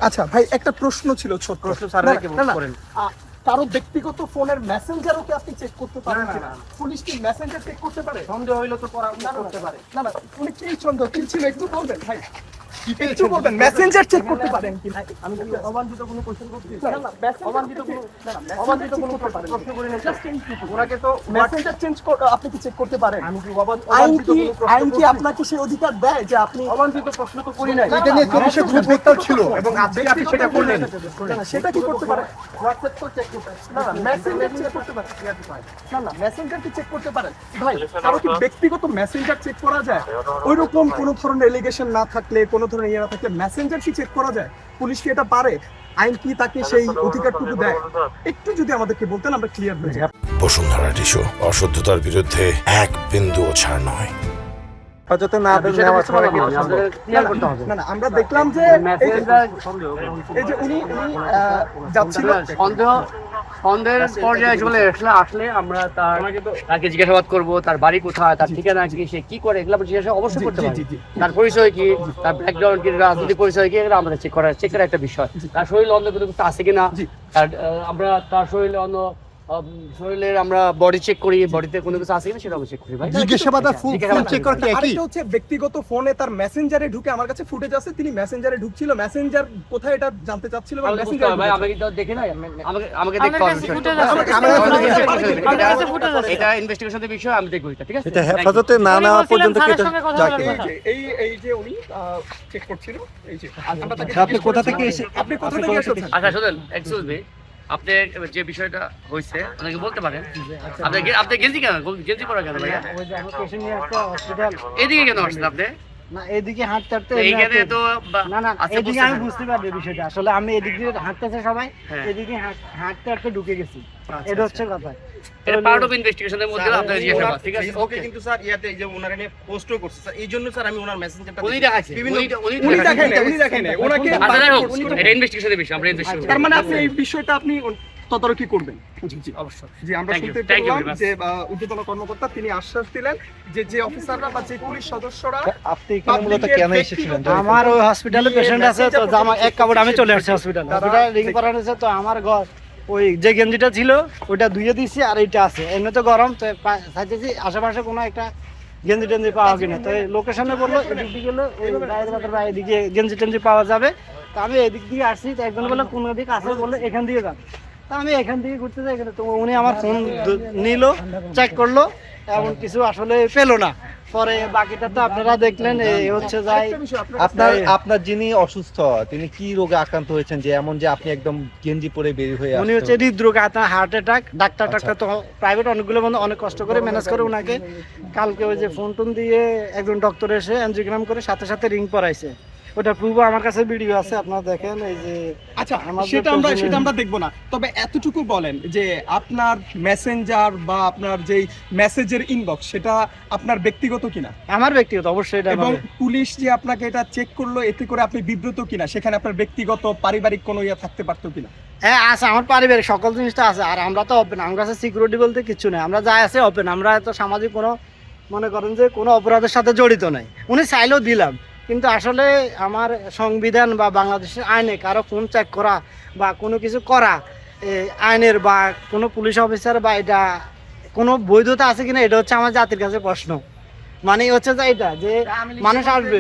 আচ্ছা ভাই, একটা প্রশ্ন ছিল, ছোট প্রশ্ন স্যার করেন। কারো ব্যক্তিগত ফোনের মেসেঞ্জারও কি আপনি চেক করতে পারেন কিনা? পুলিশ কি মেসেঞ্জার চেক করতে পারে? সন্দেহ হইলে তো করতে পারে। না না, উনি কি সন্দেহ কি ছিল একটু বলবেন ভাই, একটু বলবেন মেসেঞ্জার চেক করতে পারেন কিনা? আমি কি অবাঞ্ছিত কোনো কোশ্চেন করছি? অবাঞ্ছিত কোনো অবাঞ্ছিত কোনো প্রশ্ন করি না। ওনাকে তো মেসেঞ্জার চেঞ্জ আপনি কি চেক করতে পারেন? আমি কি আইন কি আপনাকে সেই অধিকার দেয় যে আপনি অবাঞ্ছিত প্রশ্ন তো করি নাই। এটা নিয়ে চব্বিশে খুব উত্তাপ ছিল এবং আজকে আপনি সেটা করলেন। না, সেটা কি করতে পারে? হোয়াটসঅ্যাপ তো চেক করতে না না, মেসেঞ্জার চেক করতে পারে। না না, মেসেঞ্জার কি চেক করতে পারেন ভাই? কারো কি ব্যক্তিগত মেসেঞ্জার চেক করা যায়? ওইরকম কোনো ধরনের এলিগেশন না থাকলে, কোনো ধরনের ইয়ে না থাকলে মেসেঞ্জার কি চেক করা যায়? পুলিশ কি এটা পারে? আইন কি তাকে সেই অধিকারটুকু দেয়? একটু যদি আমাদেরকে বলতেন আমরা ক্লিয়ার হয়ে যাব। বসুন্ধরা টিস্যু, অশুদ্ধতার বিরুদ্ধে এক বিন্দুও ছাড় নয়। হেফাজতে না নেওয়া ছাড়া কি ক্লিয়ার করতে হবে। না না, আমরা দেখলাম যে এই যে উনি যাচ্ছিল সন্দেহের পর্যায়ে চলে আসলে আমরা তাকে জিজ্ঞাসাবাদ করবো, তার বাড়ি কোথায়, তার ঠিকানা কি, সে কি করে, এগুলো আমরা জিজ্ঞাসা অবশ্যই করতে পারি। তার পরিচয় কি, তার ব্যাকগ্রাউন্ড কি, রাজনৈতিক পরিচয় কি, এগুলো আমাদের চেকের একটা বিষয়। তার শরীরে অন্য কোনো কিছু আছে কিনা, আমরা তার শরীরের আমরা বডি চেক করি, বডিতে কোনো কিছু আছে কিনা সেটা আমরা চেক করি ভাই। জিজ্ঞাসাবাদ ফুল চেক করা কি একই? আরেকটা হচ্ছে ব্যক্তিগত ফোনে তার মেসেঞ্জারে ঢুকে, আমার কাছে ফুটেজ আছে, তিনি মেসেঞ্জারে ঢুকছিল, মেসেঞ্জার কোথায় এটা জানতে চাচ্ছিল, এবং মেসেঞ্জার ভাই আমাকে তো দেখে নাই, আমাকে দেখতে হবে। এটা ইনভেস্টিগেশনের বিষয়, আমি দেখব এটা, ঠিক আছে? এটা হেফাজতে না নেওয়া পর্যন্ত কি এটা যাকে এই যে উনি চেক করছিল, এই যে আপনি কোথা থেকে আপনি কোথা থেকে এসেছেন? আচ্ছা শুনুন, এক্সকিউজ মি, আপনি যে বিষয়টা হয়েছে আপনাকে বলতে পারেন। আপনি গেঞ্জি কেন, গেঞ্জি পরা কেন ভাইয়া? ওই যে আমার পেশেন্ট নিয়ে একটা হসপিটাল, এদিকে কেন আসছেন আপনি? না এদিকে হাঁটতে হাঁটতে এইখানে তো না না আচ্ছা, এদিকে আমি বুঝতে বুঝতে পারছি বিষয়টা। আসলে আমি এদিক দিয়ে হাঁটতেছে সবাই, হ্যাঁ। এদিকে হাঁটতে হাঁটতে ঢুকে গেছি, এটা হচ্ছে কথা। এটা পার্ট অফ ইনভেস্টিগেশনের মধ্যে আপনাকে জিজ্ঞাসাবাদ, ঠিক আছে? ওকে, কিন্তু স্যার ইয়াতে এই যে ওনার এনে পোস্টও করছে স্যার, এই জন্য স্যার আমি ওনার মেসেঞ্জারটা উনি দেখাচ্ছে, উনি দেখেন ওনাকে আচ্ছা যাই হোক, এটা ইনভেস্টিগেশনের বিষয়, আমরা ইনভেস্টিগেশন তার মানে আপনি এই বিষয়টা আপনি তদারকি করবেন? জি জি অবশ্যই। জি, আমরা Thank you, শুনতে thank you পেলাম very much. যে ঊর্ধ্বতন কর্মকর্তা তিনি আশ্বাস দিলেন যে অফিসাররা বা যে পুলিশ সদস্যরা আপনি এখানে মূলত কেন এসেছিলেন? আমার ওই হসপিটালে পেশেন্ট আছে, তো জামা এক কাপড় আমি চলে আসছি হসপিটালে। হসপিটালে রিং করানো আছে, তো আমার ওই যে গেঞ্জিটা ছিল ওইটা ধুয়ে দিয়েছি, আর এইটা আছে। এমনি তো গরম, তো চাইতেছি আশেপাশে কোনো একটা গেঞ্জি টেঞ্জি পাওয়া কিনা। তো লোকেশনে বললো এদিক দিয়ে গেলে এদিকে গেঞ্জি টেঞ্জি পাওয়া যাবে। তো আমি এদিক দিয়ে আসছি, তো একজন বললো কোন দিক আছে, বললো এখান দিয়ে যান। তা আমি এখান থেকে ঘুরতে যাই, তো উনি আমার ফোন নিল, চেক করলো, এমন কিছু আসলে পেলো না। পরে বাকিটা তো আপনারা দেখলেন, এই হচ্ছে যাই। আপনার যিনি অসুস্থ তিনি কি রোগে আক্রান্ত হয়েছেন যে এমন যে আপনি একদম গেঞ্জি পরে বের হয়ে উনি হচ্ছে হৃদরোগ, হার্ট অ্যাটাক। ডাক্তার তো প্রাইভেট অনেকগুলো বন্ধু অনেক কষ্ট করে ম্যানেজ করে উনাকে। কালকে ওই যে ফোন টোন দিয়ে একজন ডক্টর এসে এনজিওগ্রাম করে সাথে সাথে রিং পরাইছে। ওটা প্রুফ আমার কাছে ভিডিও আছে, আপনারা দেখেন। এই যে আচ্ছা, সেটা আমরা দেখবো না, তবে এতটুকু বলেন যে আপনার মেসেঞ্জার বা আপনার যেই মেসেজের ইনবক্স সেটা আপনার ব্যক্তিগত কিনা? আমার ব্যক্তিগত, অবশ্যই এটা। এবং পুলিশ যে আপনাকে এটা চেক করলো, এতে করে আপনি বিব্রত কিনা? সেখানে আপনার ব্যক্তিগত পারিবারিক কোনো ইয়ে থাকতে পারতো কিনা? হ্যাঁ আছে, আমার পারিবারিক সকল জিনিসটা আছে। আর আমরা তো ওপেন, আমার কাছে সিকিউরিটি বলতে কিছু নেই, আমরা যা আছে ওপেন। আমরা তো সামাজিক কোনো, মনে করেন যে কোনো অপরাধের সাথে জড়িত নাই। উনি চাইলেও দিলাম, কিন্তু আসলে আমার সংবিধান বা বাংলাদেশের আইনে কারো ফোন চেক করা বা কোনো কিছু করা, আইনের বা কোনো পুলিশ অফিসার বা এটা কোনো বৈধতা আছে কিনা, এটা হচ্ছে আমার জাতির কাছে প্রশ্ন। মানে হচ্ছে যে এটা যে মানুষ আসবে,